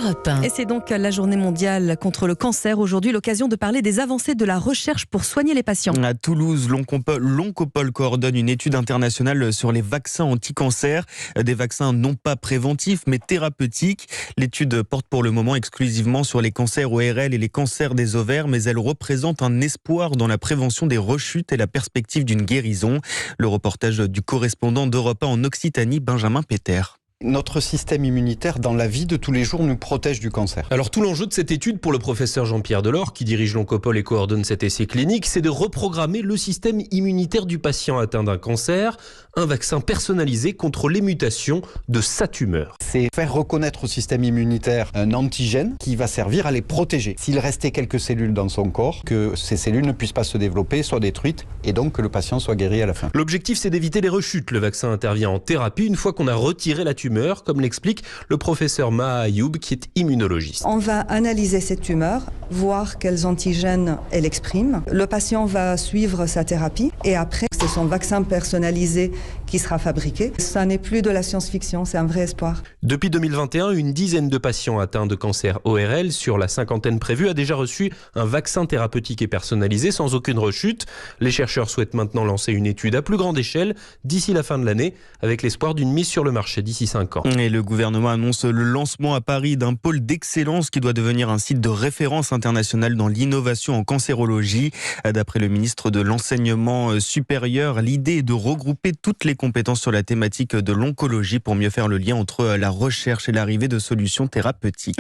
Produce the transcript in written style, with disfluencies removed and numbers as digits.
Europe 1. Et c'est donc la journée mondiale contre le cancer. Aujourd'hui, l'occasion de parler des avancées de la recherche pour soigner les patients. À Toulouse, l'Oncopole coordonne une étude internationale sur les vaccins anti-cancer. Des vaccins non pas préventifs, mais thérapeutiques. L'étude porte pour le moment exclusivement sur les cancers ORL et les cancers des ovaires, mais elle représente un espoir dans la prévention des rechutes et la perspective d'une guérison. Le reportage du correspondant d'Europe 1 en Occitanie, Benjamin Péter. Notre système immunitaire, dans la vie de tous les jours, nous protège du cancer. Alors tout l'enjeu de cette étude pour le professeur Jean-Pierre Delors, qui dirige l'Oncopole et coordonne cet essai clinique, c'est de reprogrammer le système immunitaire du patient atteint d'un cancer, un vaccin personnalisé contre les mutations de sa tumeur. C'est faire reconnaître au système immunitaire un antigène qui va servir à les protéger. S'il restait quelques cellules dans son corps, que ces cellules ne puissent pas se développer, soient détruites, et donc que le patient soit guéri à la fin. L'objectif, c'est d'éviter les rechutes. Le vaccin intervient en thérapie une fois qu'on a retiré la tumeur, comme l'explique le professeur Maha Ayoub, qui est immunologiste. On va analyser cette tumeur, voir quels antigènes elle exprime. Le patient va suivre sa thérapie et après, c'est son vaccin personnalisé qui sera fabriqué. Ça n'est plus de la science-fiction, c'est un vrai espoir. Depuis 2021, une dizaine de patients atteints de cancer ORL sur la cinquantaine prévue a déjà reçu un vaccin thérapeutique et personnalisé sans aucune rechute. Les chercheurs souhaitent maintenant lancer une étude à plus grande échelle d'ici la fin de l'année, avec l'espoir d'une mise sur le marché d'ici 5 ans. Et le gouvernement annonce le lancement à Paris d'un pôle d'excellence qui doit devenir un site de référence internationale dans l'innovation en cancérologie. D'après le ministre de l'Enseignement supérieur, l'idée est de regrouper toutes les compétences sur la thématique de l'oncologie pour mieux faire le lien entre la recherche et l'arrivée de solutions thérapeutiques.